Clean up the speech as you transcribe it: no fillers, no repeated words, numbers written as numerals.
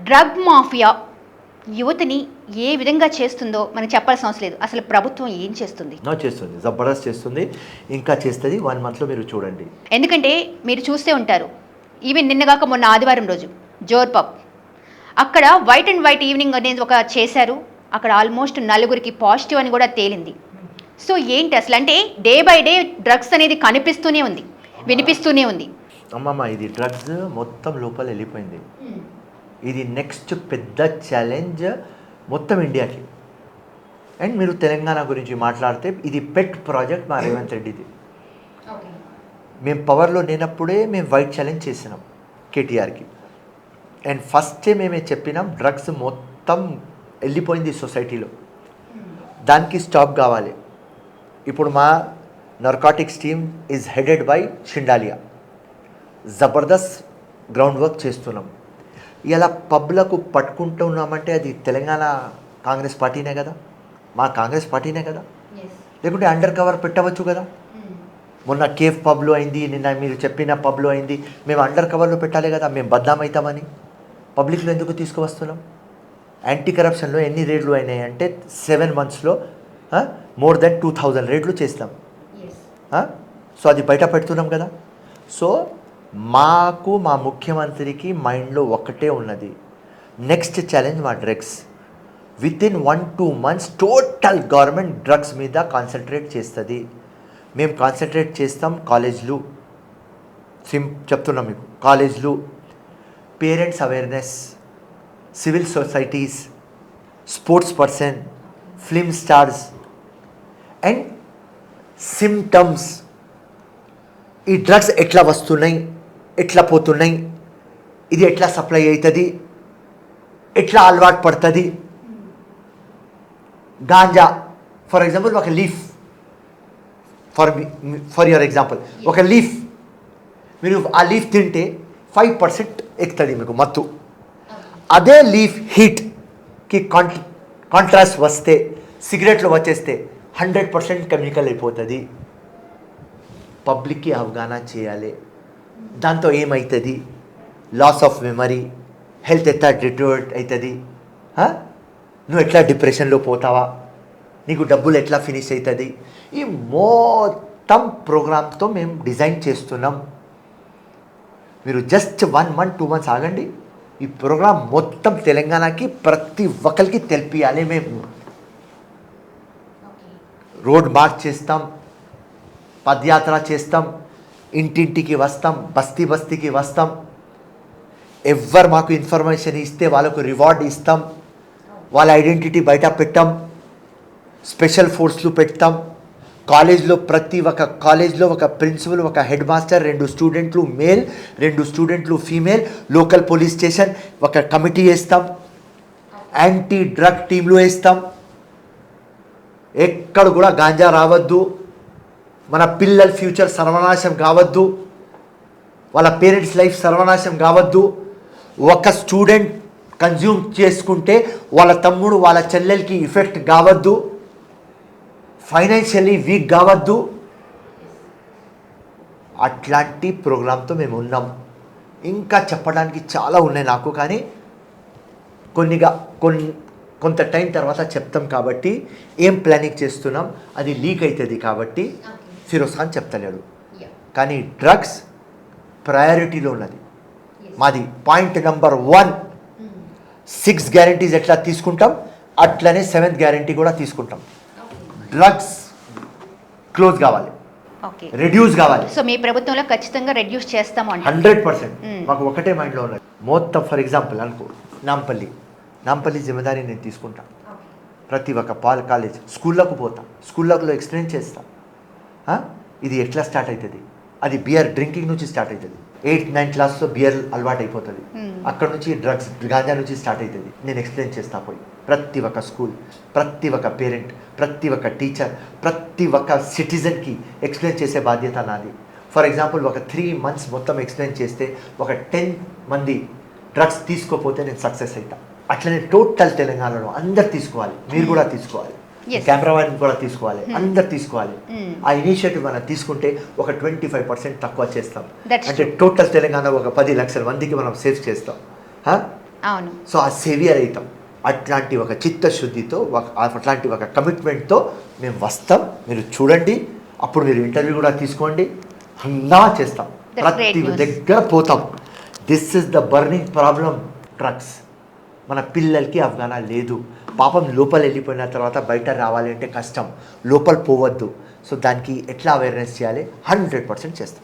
Drug mafia యువతిని ఏ విధంగా చేస్తుందో మనకు చెప్పాల్సిన అవసరం లేదు. అసలు ప్రభుత్వం ఏం చేస్తుంది? చేస్తుంది, జబర్దస్త్ చేస్తుంది, ఇంకా చేస్తుంది. 1 మంత్లో మీరు చూడండి. ఎందుకంటే మీరు చూస్తే ఉంటారు, ఈవెన్ నిన్నగాక మొన్న ఆదివారం రోజు జోర్ పబ్ అక్కడ వైట్ అండ్ వైట్ ఈవినింగ్ అనేది ఒక చేశారు. అక్కడ ఆల్మోస్ట్ 4 పాజిటివ్ అని కూడా తేలింది. సో ఏంటి అసలు అంటే డే బై డే డ్రగ్స్ అనేది కనిపిస్తూనే ఉంది, వినిపిస్తూనే ఉంది. అమ్మమ్మ, ఇది డ్రగ్స్ మొత్తం లోపల వెళ్ళిపోయింది. ఇది నెక్స్ట్ పెద్ద ఛాలెంజ్ మొత్తం ఇండియాకి. అండ్ మీరు తెలంగాణ గురించి మాట్లాడితే ఇది పెట్ ప్రాజెక్ట్ మా రేవంత్ రెడ్డిది. మేము పవర్లో లేనప్పుడే మేము వైట్ ఛాలెంజ్ చేసినాం కేటీఆర్కి. అండ్ ఫస్టే మేమే చెప్పినాం, డ్రగ్స్ మొత్తం వెళ్ళిపోయింది సొసైటీలో, దానికి స్టాప్ కావాలి. ఇప్పుడు మా narcotics team is headed by Shandilya. జబర్దస్త్ గ్రౌండ్ వర్క్ చేస్తున్నాం. ఇలా పబ్లకు పట్టుకుంటున్నామంటే అది తెలంగాణ కాంగ్రెస్ పార్టీనే కదా, మా కాంగ్రెస్ పార్టీనే కదా. లేకుంటే అండర్ కవర్ పెట్టవచ్చు కదా. మొన్న కేఫ్ పబ్లో అయింది, నిన్న మీరు చెప్పిన పబ్లో అయింది. మేము అండర్ కవర్లో పెట్టాలి కదా, మేము బద్నాం అవుతామని. పబ్లిక్లో ఎందుకు తీసుకువస్తున్నాం? యాంటీ కరప్షన్లో ఎన్ని రేట్లు అయినాయి అంటే 7 మంత్స్లో మోర్ దెన్ 2000 రేట్లు చేస్తాం. సో అది బయట పెడుతున్నాం కదా. సో మాకు మా ముఖ్యమంత్రికి మైండ్లో ఒక్కటే ఉన్నది, నెక్స్ట్ ఛాలెంజ్ మా drugs. Within 1-2 months total government drugs మీద కాన్సన్ట్రేట్ చేస్తుంది. మేము కాన్సన్ట్రేట్ చేస్తాం కాలేజ్లు, చెప్తున్నాం మీకు, కాలేజ్లు, parents awareness, civil societies, sports person, film stars and symptoms. ఈ డ్రగ్స్ ఎట్లా వస్తున్నాయి, ఎట్లా పోతున్నాయి, ఇది ఎట్లా సప్లై అవుతుంది, ఎట్లా అలవాటు పడుతుంది. గాంజా ఫర్ ఎగ్జాంపుల్, ఒక లీఫ్, ఫర్ యువర్ ఎగ్జాంపుల్, ఒక లీఫ్ మీరు ఆ లీఫ్ తింటే 5% ఎక్కుతుంది మీకు మత్తు. అదే లీఫ్ హీట్కి కాంట్రాస్ట్ వస్తే, సిగరెట్లు వచ్చేస్తే 100% కెమికల్ అయిపోతుంది. పబ్లిక్కి అవగాహన చేయాలి. దాంతో ఏమవుతుంది, లాస్ ఆఫ్ మెమరీ, హెల్త్ ఎట్లా డిటోరేట్ అవుతుంది, నువ్వు ఎట్లా డిప్రెషన్లో పోతావా, నీకు డబ్బులు ఎట్లా ఫినిష్ అవుతుంది. ఈ మొత్తం ప్రోగ్రామ్తో మేము డిజైన్ చేస్తున్నాం. మీరు జస్ట్ 1 మంత్ 2 మంత్స్ ఆగండి. ఈ ప్రోగ్రామ్ మొత్తం తెలంగాణకి ప్రతి ఒక్కరికి తెలిపియాలి. మేము రోడ్ మార్చ్ చేస్తాం, పదయాత్ర చేస్తాం, ఇంటింటికి వస్తాం, బస్తీ బస్తీకి వస్తాం. ఎవరు మాకు ఇన్ఫర్మేషన్ ఇస్తే వాళ్ళకు రివార్డ్ ఇస్తాం. వాళ్ళ ఐడెంటిటీ బయట పెట్టాం, స్పెషల్ ఫోర్స్లు పెడతాం. కాలేజ్లో ప్రతి ఒక్క కాలేజ్లో ఒక ప్రిన్సిపల్, ఒక హెడ్ మాస్టర్, 2 స్టూడెంట్లు మేల్, 2 స్టూడెంట్లు ఫీమేల్, లోకల్ పోలీస్ స్టేషన్ ఒక కమిటీ వేస్తాం, యాంటీ డ్రగ్ టీంలు వేస్తాం. ఎక్కడ కూడా గాంజా రావద్దు, మన పిల్లల ఫ్యూచర్ సర్వనాశం కావద్దు, వాళ్ళ పేరెంట్స్ లైఫ్ సర్వనాశం కావద్దు. ఒక స్టూడెంట్ కన్జ్యూమ్ చేసుకుంటే వాళ్ళ తమ్ముడు వాళ్ళ చెల్లెలకి ఎఫెక్ట్ కావద్దు, ఫైనాన్షియల్లీ వీక్ కావద్దు. అట్లాంటి ప్రోగ్రాంతో మేము ఉన్నాం. ఇంకా చెప్పడానికి చాలా ఉన్నాయి నాకు, కానీ కొంత టైం తర్వాత చెప్తాం. కాబట్టి ఏం ప్లానింగ్ చేస్తున్నాం అది లీక్ అవుతుంది కాబట్టి ఫిరోజ్ ఖాన్ చెప్తలేడు. కానీ డ్రగ్స్ ప్రయారిటీలో ఉన్నది మాది. పాయింట్ నెంబర్ 1, 6 గ్యారంటీస్ ఎట్లా తీసుకుంటాం అట్లనే 7th గ్యారంటీ కూడా తీసుకుంటాం. డ్రగ్స్ క్లోజ్ కావాలి, రెడ్యూస్ కావాలి. సో మీ ప్రభుత్వంలో ఖచ్చితంగా రెడ్యూస్ చేస్తాము 100%. మాకు ఒకటే మైండ్లో ఉన్నది. మొత్తం ఫర్ ఎగ్జాంపుల్ అనుకో, నాంపల్లి జిమ్మదారీ నేను తీసుకుంటా. ప్రతి ఒక్క కాలేజ్ స్కూళ్ళకు పోతా, స్కూళ్ళలో ఎక్స్ప్లెయిన్ చేస్తా. ఇది ఎట్లా స్టార్ట్ అవుతుంది, అది బియర్ డ్రింకింగ్ నుంచి స్టార్ట్ అవుతుంది. 8th 9th క్లాస్లో బియర్ అలవాటు అయిపోతుంది, అక్కడ నుంచి డ్రగ్స్ గాంజా నుంచి స్టార్ట్ అవుతుంది. నేను ఎక్స్ప్లెయిన్ చేస్తా పోయి ప్రతి ఒక్క స్కూల్, ప్రతి ఒక్క పేరెంట్, ప్రతి ఒక్క టీచర్, ప్రతి ఒక్క సిటిజన్కి ఎక్స్ప్లెయిన్ చేసే బాధ్యత నాది. ఫర్ ఎగ్జాంపుల్ ఒక 3 months మొత్తం ఎక్స్ప్లెయిన్ చేస్తే ఒక 10 మంది డ్రగ్స్ తీసుకోపోతే నేను సక్సెస్ అవుతా. అట్లనే టోటల్ తెలంగాణలో అందరు తీసుకోవాలి, మీరు కూడా తీసుకోవాలి, కెమెరామెన్ కూడా తీసుకోవాలి, అందరు తీసుకోవాలి. ఆ ఇనిషియేటివ్ మనం తీసుకుంటే ఒక 25% తక్కువ చేస్తాం. అంటే టోటల్ తెలంగాణ ఒక 10 లక్షల మందికి మనం సేవ్ చేస్తాం. అవును. సో ఆ సేవియర్ అవుతాం. అట్లాంటి ఒక చిత్తశుద్ధితో అట్లాంటి ఒక కమిట్మెంట్తో మేము వస్తాం. మీరు చూడండి, అప్పుడు మీరు ఇంటర్వ్యూ కూడా తీసుకోండి. హంగామా చేస్తాం, That's great ప్రతి news. దగ్గర పోతాం. This is the burning problem, drugs. మన పిల్లలకి అవగాహన లేదు. పాపం లోపల వెళ్ళిపోయిన తర్వాత బయట రావాలి అంటే కష్టం, లోపల పోవద్దు. సో దానికి ఎట్లా అవేర్నెస్ చేయాలి 100% చేస్తాం.